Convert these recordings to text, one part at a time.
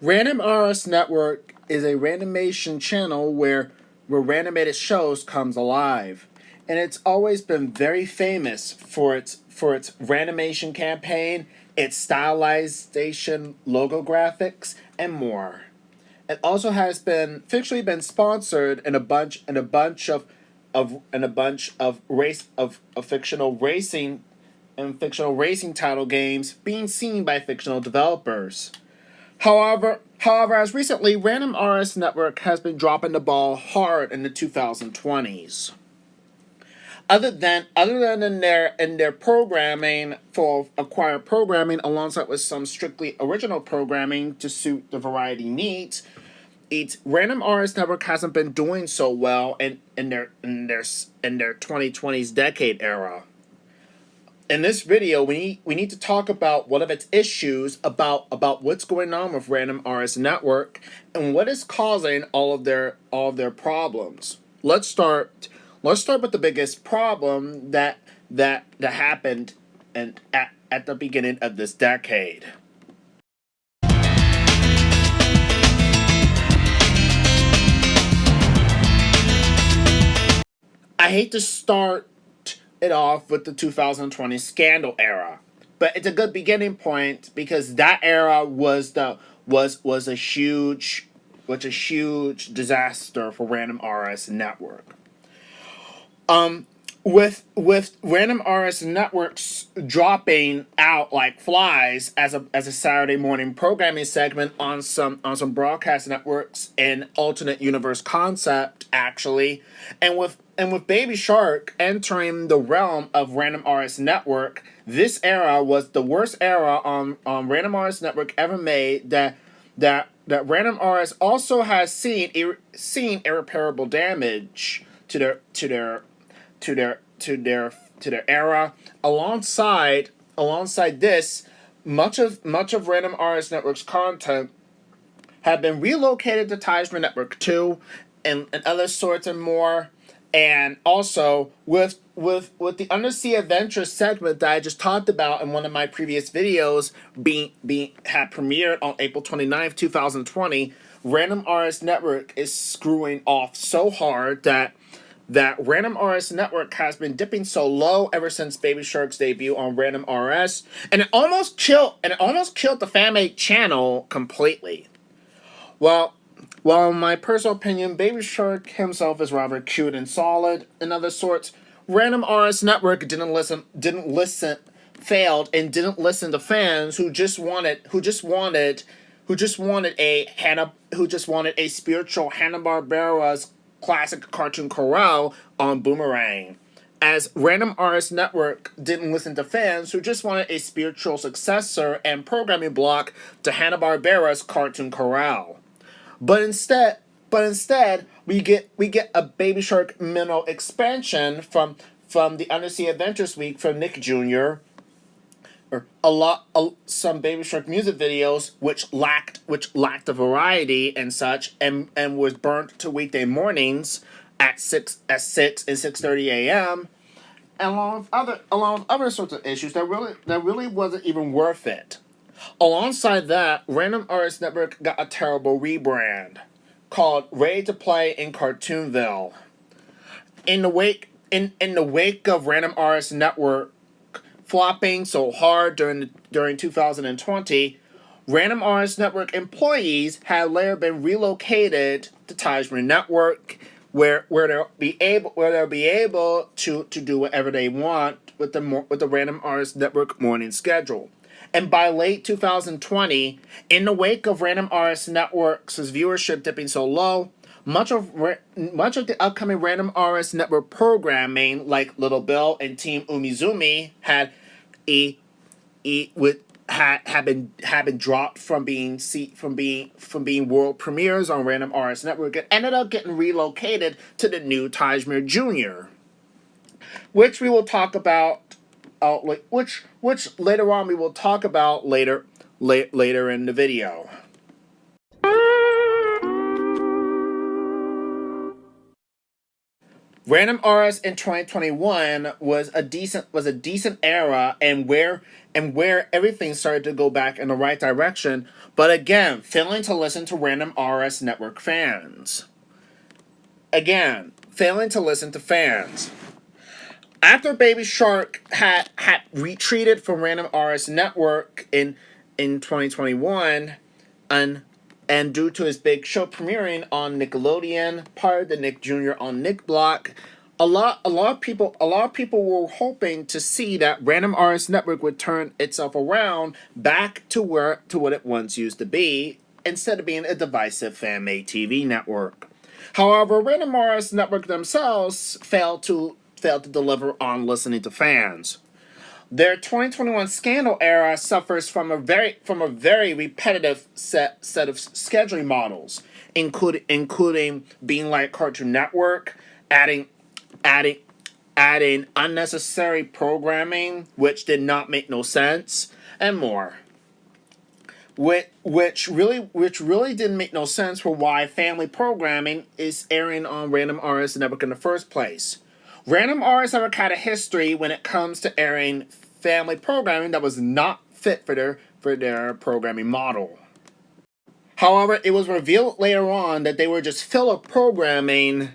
Random RS Network is a randomation channel where randomated shows comes alive, and it's always been very famous for its randomation campaign, its stylization logo graphics, and more. It also has been fictionally been sponsored in a bunch of fictional racing and fictional racing title games being seen by fictional developers. However, as recently, Random RS Network has been dropping the ball hard in the 2020s. Other than in their programming for acquired programming, alongside with some strictly original programming to suit the variety needs, Random RS Network hasn't been doing so well in their 2020s decade era. In this video, we need to talk about one of its issues about what's going on with Random RS Network and what is causing all of their problems. Let's start with the biggest problem that happened at the beginning of this decade. I hate to start it off with the 2020 scandal era, but it's a good beginning point because that era was a huge disaster for Random RS Network. With Random RS Networks dropping out like flies as a Saturday morning programming segment on some broadcast networks in alternate universe concept actually, and with Baby Shark entering the realm of Random RS Network, this era was the worst era on Random RS Network ever made. That Random RS also has seen irreparable damage to their era. Alongside this, much of Random RS Network's content have been relocated to Tizmer Network 2 and other sorts and more. And also with the Undersea Adventure segment that I just talked about in one of my previous videos being had premiered on April 29th, 2020, Random RS Network is screwing off so hard that Random RS Network has been dipping so low ever since Baby Shark's debut on Random RS, and it almost killed the fan-made channel completely. Well, in my personal opinion, Baby Shark himself is rather cute and solid. In other sorts, Random RS Network failed and didn't listen to fans who just wanted a spiritual Hanna-Barbera's classic cartoon chorale on Boomerang. As Random RS Network didn't listen to fans who just wanted a spiritual successor and programming block to Hanna-Barbera's cartoon chorale. But instead, we get a Baby Shark minnow expansion from the Undersea Adventures Week from Nick Jr. Some Baby Shark music videos which lacked the variety and such, and was burnt to weekday mornings at 6 and 6:30 a.m. along with other sorts of issues that really wasn't even worth it. Alongside that, Random RS Network got a terrible rebrand called Ready to Play in Cartoonville. In the wake of Random RS Network flopping so hard during 2020, Random RS Network employees had later been relocated to Tizmer Network, where they'll be able to do whatever they want with the Random RS Network morning schedule. And by late 2020, in the wake of Random RS Network's viewership dipping so low, much of the upcoming Random RS Network programming, like Little Bill and Team Umizoomi, had been dropped from being world premieres on Random RS Network and ended up getting relocated to the new Tizmer Jr., which we will talk about. Which later on we will talk about later in the video. Random RS in 2021 was a decent era, and where everything started to go back in the right direction, but again, failing to listen to Random RS network fans. Again, failing to listen to fans. After Baby Shark had retreated from Random RS network in 2021, and and due to his big show premiering on Nickelodeon, part of the Nick Jr. on Nick Block, a lot of people were hoping to see that Random RS Network would turn itself around back to what it once used to be, instead of being a divisive fan-made TV network. However, Random RS Network themselves failed to deliver on listening to fans. Their 2021 scandal era suffers from a very repetitive set of scheduling models, including being like Cartoon Network, adding adding adding unnecessary programming which did not make no sense, and more. Which really didn't make no sense for why family programming is airing on Random RS Network in the first place. Random RS Network had a history when it comes to airing family programming that was not fit for their programming model. However, it was revealed later on that they were just filler programming,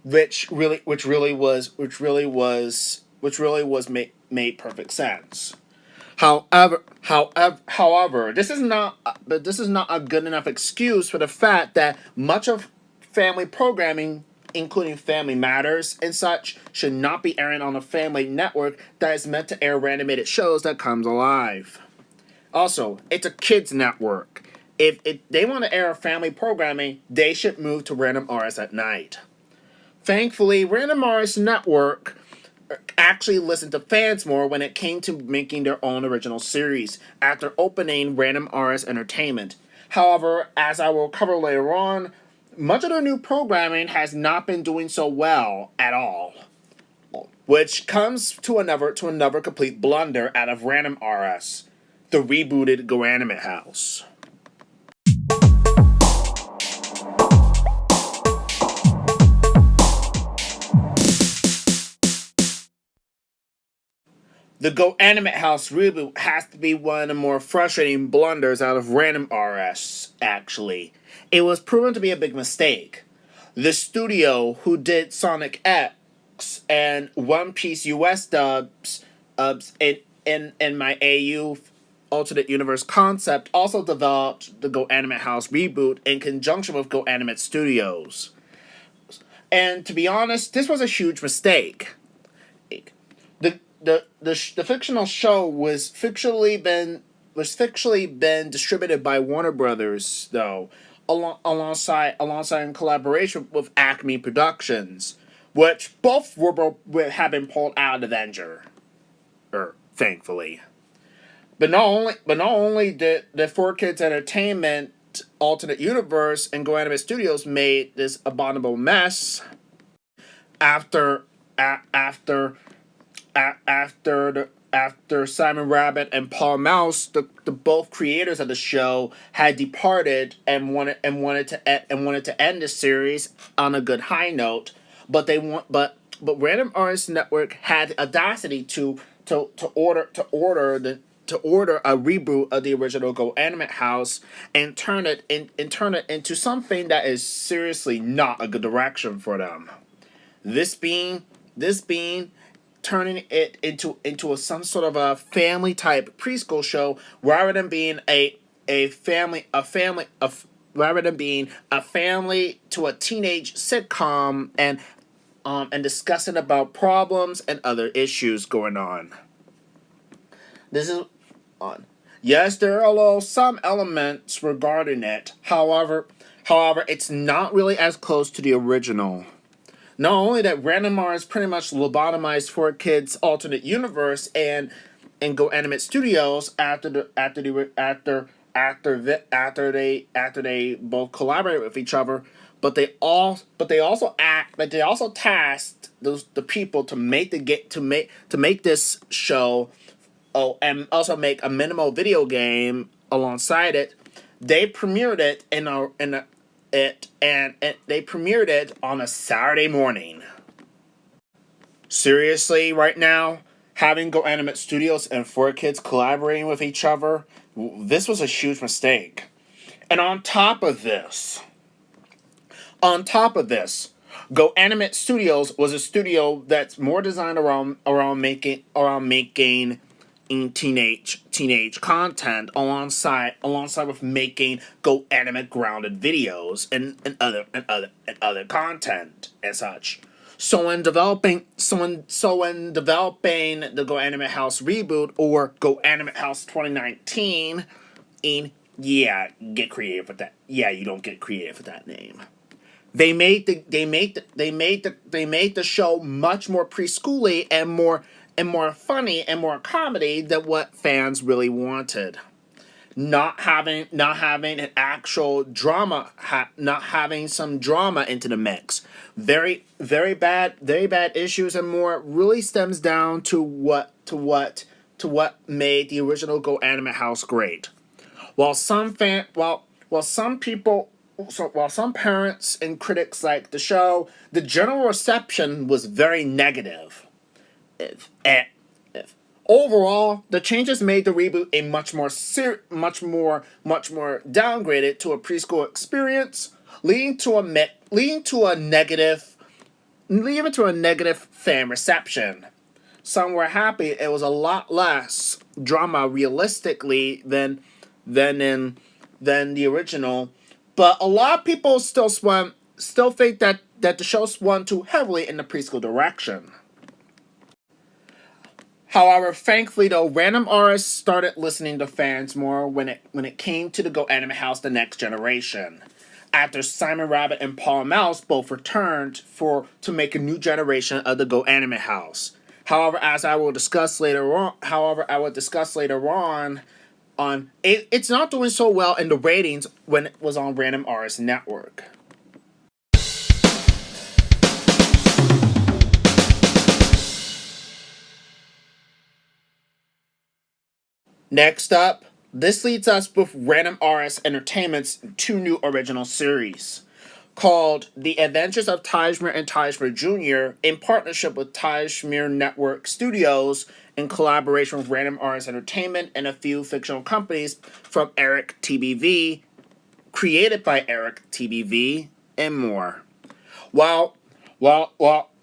which really was made perfect sense. However, this is not a good enough excuse for the fact that much of family programming, including Family Matters and such, should not be airing on a family network that is meant to air animated shows that comes alive. Also, it's a kids network. If they want to air family programming, they should move to Random RS at night. Thankfully, Random RS Network actually listened to fans more when it came to making their own original series after opening Random RS Entertainment. However, as I will cover later on, much of their new programming has not been doing so well at all, which comes to another complete blunder out of Random RS, the rebooted Go Animate House. The Go Animate House reboot has to be one of the more frustrating blunders out of Random RS, actually. It was proven to be a big mistake. The studio who did Sonic X and One Piece US dubs in my AU alternate universe concept also developed the Go Animate House reboot in conjunction with Go Animate Studios. And to be honest, this was a huge mistake. The fictional show was fictionally been distributed by Warner Brothers, though, alongside in collaboration with Acme Productions, which both have been pulled out of Avenger, thankfully. But not only did the Four Kids Entertainment alternate universe and Go Anime Studios made this abominable mess after after after Simon Rabbit and Paul Mouse, the both creators of the show, had departed and wanted to end the series on a good high note, but they want but Random Artists Network had the audacity to order a reboot of the original Go Animate House and turn it into something that is seriously not a good direction for them. This being this being turning it some sort of a family type preschool show, rather than being a family to a teenage sitcom, and discussing about problems and other issues going on. This is on. Yes, there are some elements regarding it. However, it's not really as close to the original. Not only that, Random Mars pretty much lobotomized Four Kids alternate universe and Go Animate Studios after they both collaborate with each other, but they also tasked the people to make this show. Oh, and also make a minimal video game alongside it. They premiered it they premiered it on a Saturday morning. Seriously, right now, having Go Animate Studios and 4Kids collaborating with each other, this was a huge mistake. And on top of this, Go Animate Studios was a studio that's more designed around making teenage content alongside with making Go Animate grounded videos and other content and such. So when developing the Go Animate House reboot or Go Animate House 2019, yeah, get creative with that. Yeah, you don't get creative with that name. They made the show much more preschooly and more funny and more comedy than what fans really wanted. Not having an actual drama, not having some drama into the mix. Very bad issues, and more really stems down to what made the original Go Anime House great. While some fan, while some people, while some parents and critics liked the show, the general reception was very negative. And overall, the changes made the reboot a much more downgraded to a preschool experience, leading to a negative fan reception. Some were happy it was a lot less drama realistically than the original, but a lot of people still think that the show swung too heavily in the preschool direction. However, thankfully though, random artists started listening to fans more when it came to the Go Anime House The Next Generation. After Simon Rabbit and Paul Mouse both returned to make a new generation of the Go Anime House. However, as I will discuss later on it's not doing so well in the ratings when it was on Random Artist Network. Next up, this leads us with Random Artist Entertainment's two new original series, called The Adventures of Tajmir and Tajmir Jr. in partnership with Tajmir Network Studios in collaboration with Random Artist Entertainment and a few fictional companies from Eric TBV, created by Eric TBV, and more. While while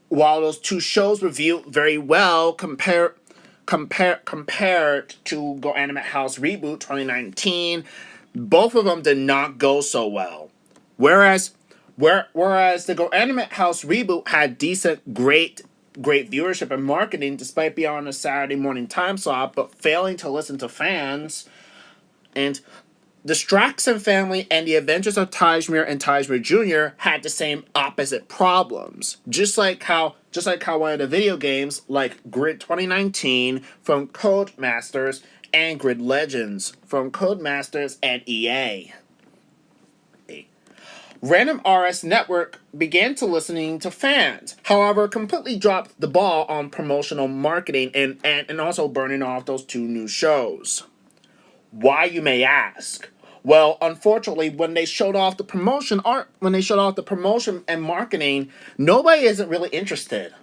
those two shows reviewed very well compared to Go Animate House Reboot 2019, both of them did not go so well. Whereas whereas the Go Animate House Reboot had great viewership and marketing despite being on a Saturday morning time slot, but failing to listen to fans, and the Straxon family and the Adventures of Tajmir and Tajmir Jr. had the same opposite problems. Just like how one of the video games like Grid 2019 from Codemasters and Grid Legends from Codemasters and EA. Random Artist Network began to listening to fans, however, completely dropped the ball on promotional marketing and also burning off those two new shows. Why, you may ask? Well, unfortunately, when they showed off the promotion and marketing, nobody isn't really interested.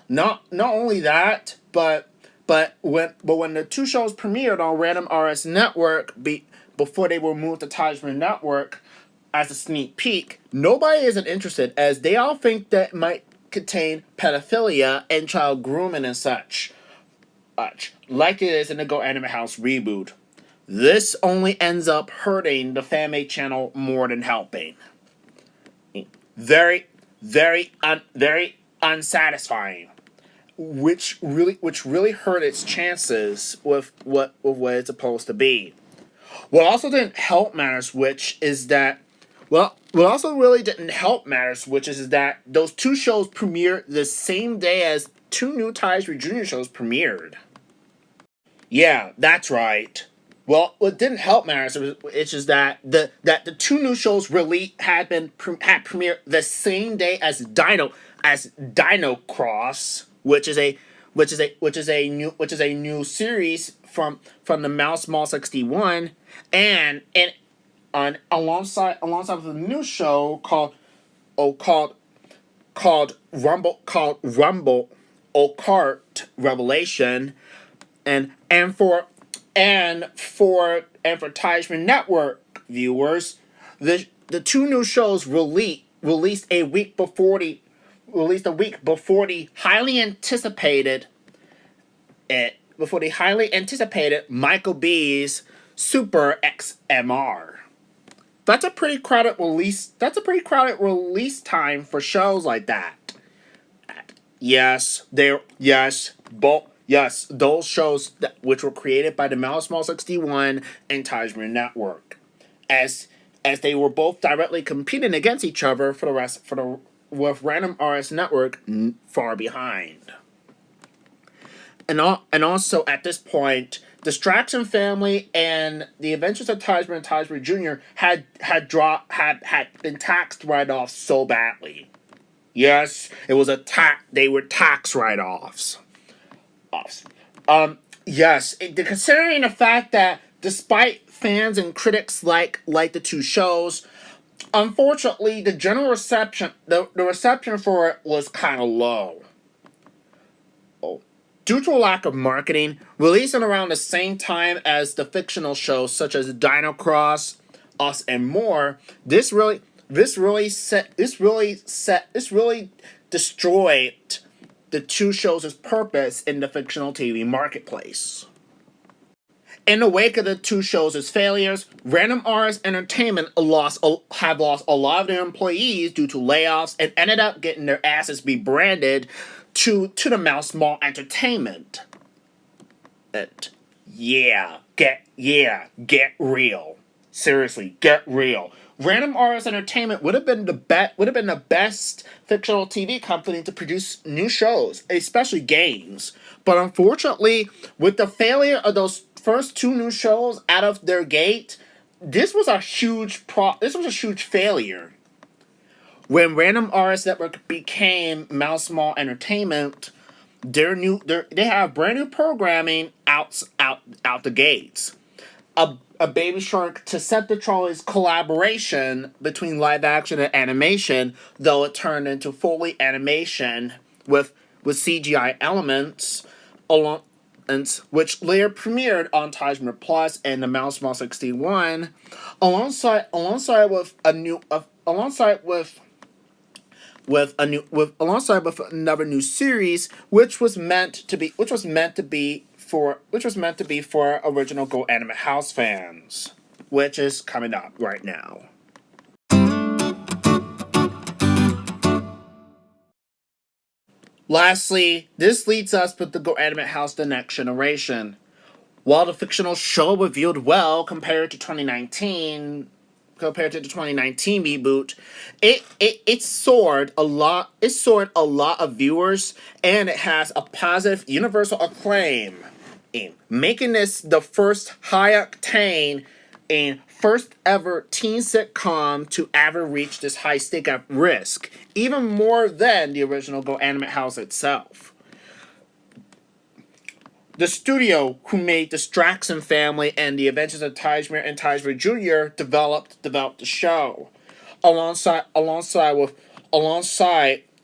Not only that, but when the two shows premiered on Random Artist Network before they were moved to Tajman Network as a sneak peek, nobody isn't interested as they all think that it might contain pedophilia and child grooming and such, like it is in the Go Anime House reboot. This only ends up hurting the fanmade channel more than helping. Very unsatisfying, which really hurt its chances with what it's supposed to be. What also didn't help matters, which is that, what also really didn't help matters, which is that those two shows premiered the same day as two new Taizri Junior shows premiered. Yeah, that's right. Well, what didn't help matters, it's just that the two new shows really had premiered the same day as Dino Cross, which is a new series from the Mouse Mall 61, and on alongside with a new show called Rumble occult revelation, and for Teichman Network viewers, the two new shows released a week before the highly anticipated Michael B's Super XMR. That's a pretty crowded release. That's a pretty crowded release time for shows like that. Those shows which were created by the Mouse Small 61 and Teichman Network, as they were both directly competing against each other with Random RS Network far behind. And also at this point, Distraction Family and The Adventures of Teichman and Teichman Jr. had been taxed right-off so badly. Yes, it was they were tax write-offs. Considering the fact that despite fans and critics like the two shows, unfortunately the general reception the reception for it was kind of low. Due to a lack of marketing, releasing around the same time as the fictional shows such as Dino Cross, Us, and more, this really destroyed the two shows' purpose in the fictional TV marketplace. In the wake of the two shows' failures, Random RS Entertainment have lost a lot of their employees due to layoffs and ended up getting their asses rebranded to the Mouse Mall Entertainment. Get real. Seriously, get real. Random RS Entertainment would have been the best fictional TV company to produce new shows, especially games. But unfortunately, with the failure of those first two new shows out of their gate, this was a huge failure. When Random RS Network became Mouse Mall Entertainment, they have brand new programming out the gates. A Baby Shark Decepticons collaboration between live action and animation, though it turned into fully animation with CGI elements, which later premiered on Teichman Plus and the Mouse Mall 61, alongside with another new series, which was meant to be for original Go Anime House fans, which is coming up right now. Lastly, this leads us with the Go Anime House The Next Generation. While the fictional show reviewed well compared to the 2019 reboot, it soared a lot of viewers, and it has a positive universal acclaim, making this the first high-octane and first ever teen sitcom to ever reach this high stake at risk, even more than the original Go Anime House itself. The studio who made Distraction Family and The Adventures of Teichman and Teichman Jr. developed the show, alongside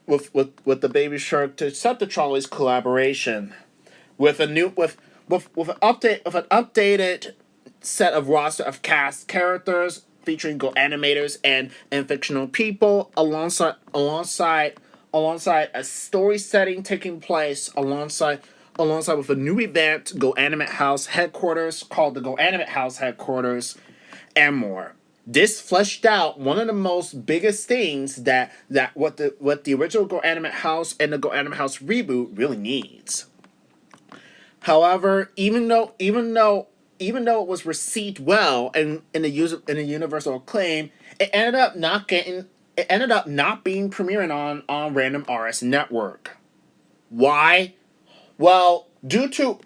with the Baby Shark Decepticons collaboration, with an updated set of roster of cast characters featuring Go animators and fictional people, alongside a story setting taking place alongside with a new revamped Go Anime House headquarters called the Go Anime House headquarters, and more. This fleshed out one of the most biggest things that what the original Go Anime House and the Go Anime House reboot really needs. However, even though it was received well in the universal acclaim, it ended up not being premiering on Random RS Network. Why? Well, due to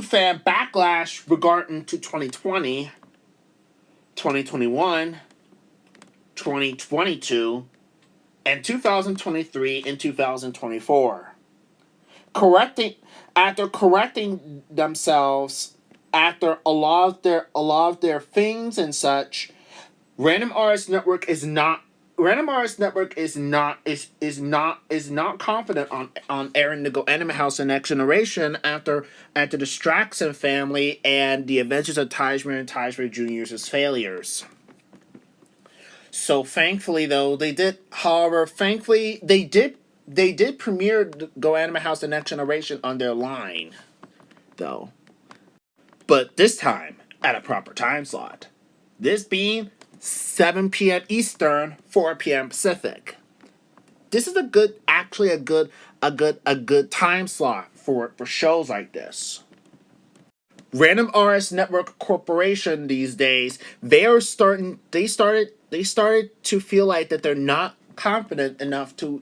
fan backlash regarding to 2020, 2021, 2022, and 2023 and 2024. After correcting themselves after a lot of their things and such, Random RS Network is not Random RS Network is not confident on airing the Go Anime House and Next Generation after the Straxon family and the Adventures of Tajmer and Tajmer Jr.'s failures. So thankfully, though, they did. However, thankfully they did premiere the Go Anime House and Next Generation on their line, though. But this time at a proper time slot. This being 7 p.m. Eastern, 4 p.m. Pacific. This is actually a good time slot for shows like this. Random RS Network Corporation these days, they started to feel like that they're not confident enough to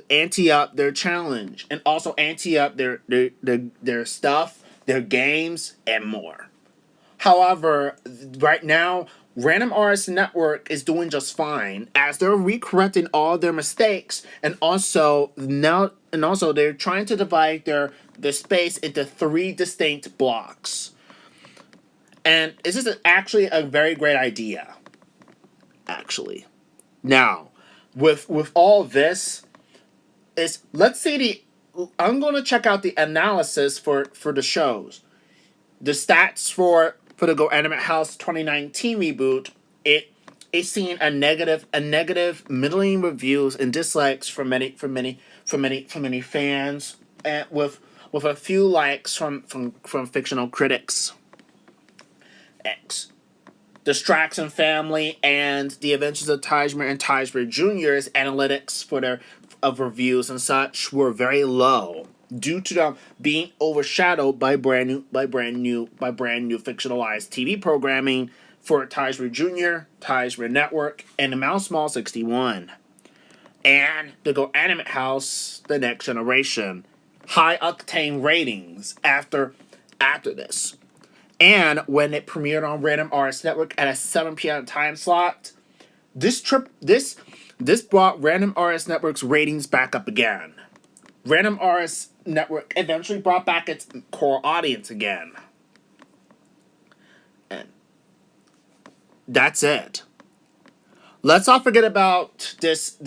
ante up their challenge and also ante up their stuff, their games, and more. However, right now, Random RS Network is doing just fine as they're recorrecting all their mistakes, and also they're trying to divide their space into 3 distinct blocks. And this is actually a very great idea. Actually, now with all this, let's see I'm going to check out the analysis for the shows. The stats for the Go Anime House 2019 reboot, it's seen a negative middling reviews and dislikes from many fans, and with a few likes from fictional critics. X. The Straxon family and the Adventures of Tajmer and Tajmer Jr.'s analytics for their of reviews and such were very low, due to them being overshadowed by brand new fictionalized TV programming for Tajmer Jr., Tajmer Network, and the Mouse Mall 61. And the Go Anime House, The Next Generation. High octane ratings after this. And when it premiered on Random RS Network at a 7 p.m. time slot, this brought Random RS Network's ratings back up again. Random RS Network eventually brought back its core audience again. And that's it. Let's not forget about this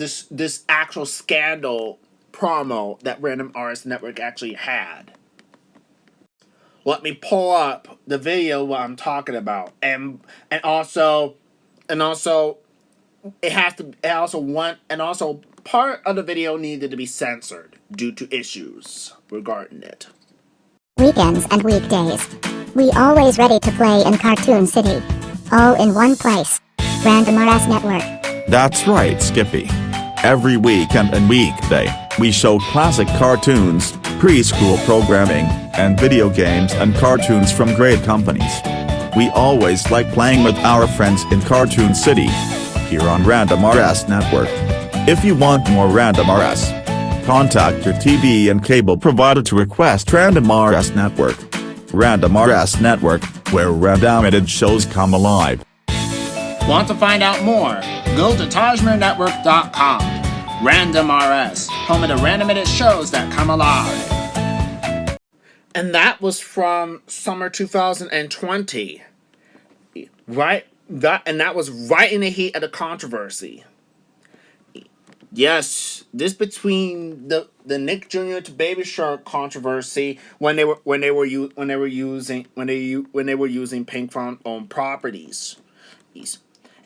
actual scandal promo that Random RS Network actually had. Let me pull up the video what I'm talking about, and also part of the video needed to be censored due to issues regarding it. Weekends and weekdays. We always ready to play in Cartoon City. All in one place. Random RS Network. That's right, Skippy. Every weekend and weekday, we show classic cartoons, preschool programming, and video games and cartoons from great companies. We always like playing with our friends in Cartoon City, here on Random RS Network. If you want more Random RS, contact your TV and cable provider to request Random RS Network. Random RS Network, where randomated shows come alive. Want to find out more? Go to TajmerNetwork.com. Random RS, home of the randomated shows that come alive. And that was from summer 2020. Right? That was right in the heat of the controversy. Yes, this between the Nick Jr. to Baby Shark controversy when they were using Pinkfong owned properties.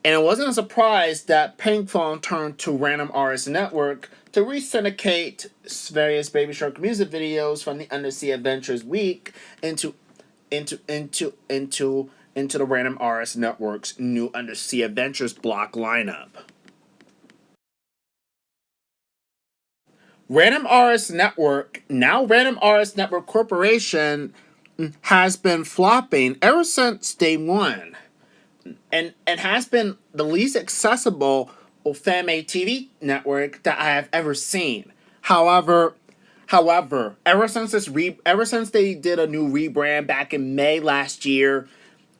And it wasn't a surprise that Pinkfong turned to Random RS Network to re-syndicate various Baby Shark music videos from the Undersea Adventures week into the Random RS Network's new Undersea Adventures block lineup. Random RS Network, now Random RS Network Corporation, has been flopping ever since day one, and has been the least accessible fan-made TV network that I have ever seen. However, ever since they did a new rebrand back in May last year,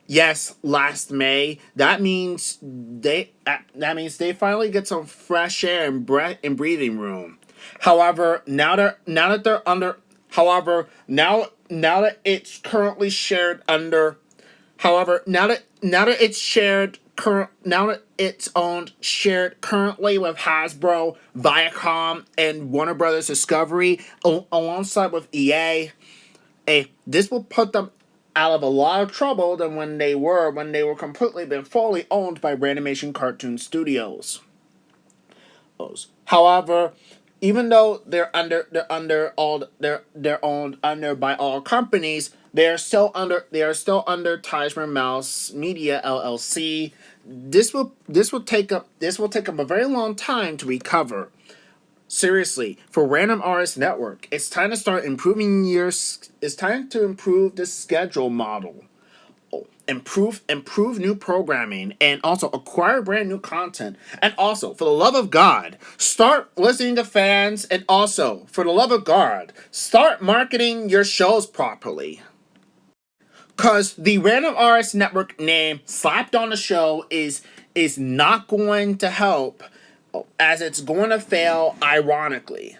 yes, last May, that means they finally get some fresh air and breathing room. However, now that it's currently shared under, now that it's shared now that it's owned shared currently with Hasbro, Viacom, and Warner Brothers Discovery, alongside with EA. This will put them out of a lot of trouble than when they were completely been fully owned by Ranimation Cartoon Studios. However, even though they're owned under by all companies, they are still under Teichmann Mouse Media LLC. This will take up a very long time to recover. Seriously, for Random Artist Network, it's time to start improving it's time to improve the schedule model. Improve new programming, and also acquire brand new content. And also, for the love of God, start listening to fans, and also, for the love of God, start marketing your shows properly. Cause the Random Artist Network name slapped on the show is not going to help, as it's going to fail ironically.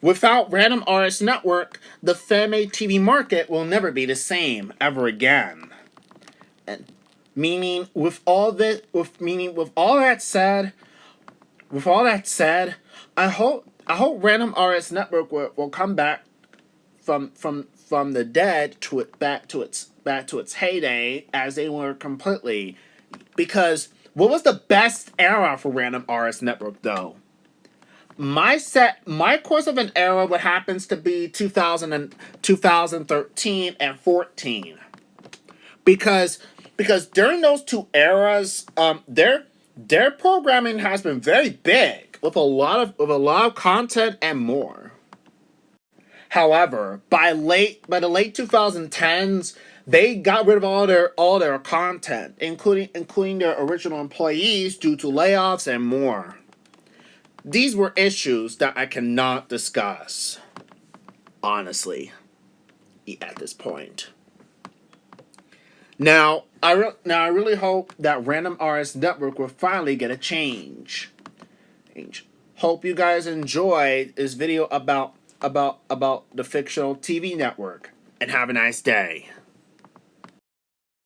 Without Random Artist Network, the Fictional TV market will never be the same ever again. And meaning, with all that said, I hope Random Artist Network will come back from the dead back to its heyday, as they were completely. Because what was the best era for Random Artist Network though? My course of an era what happens to be 2013 and 14, because during those two eras, their programming has been very big with a lot of content and more. However, by the late 2010s, they got rid of all their content, including their original employees, due to layoffs and more. These were issues that I cannot discuss, honestly, at this point. Now, I really hope that Random Artist Network will finally get a change. Hope you guys enjoyed this video about the Fictional TV Network, and have a nice day.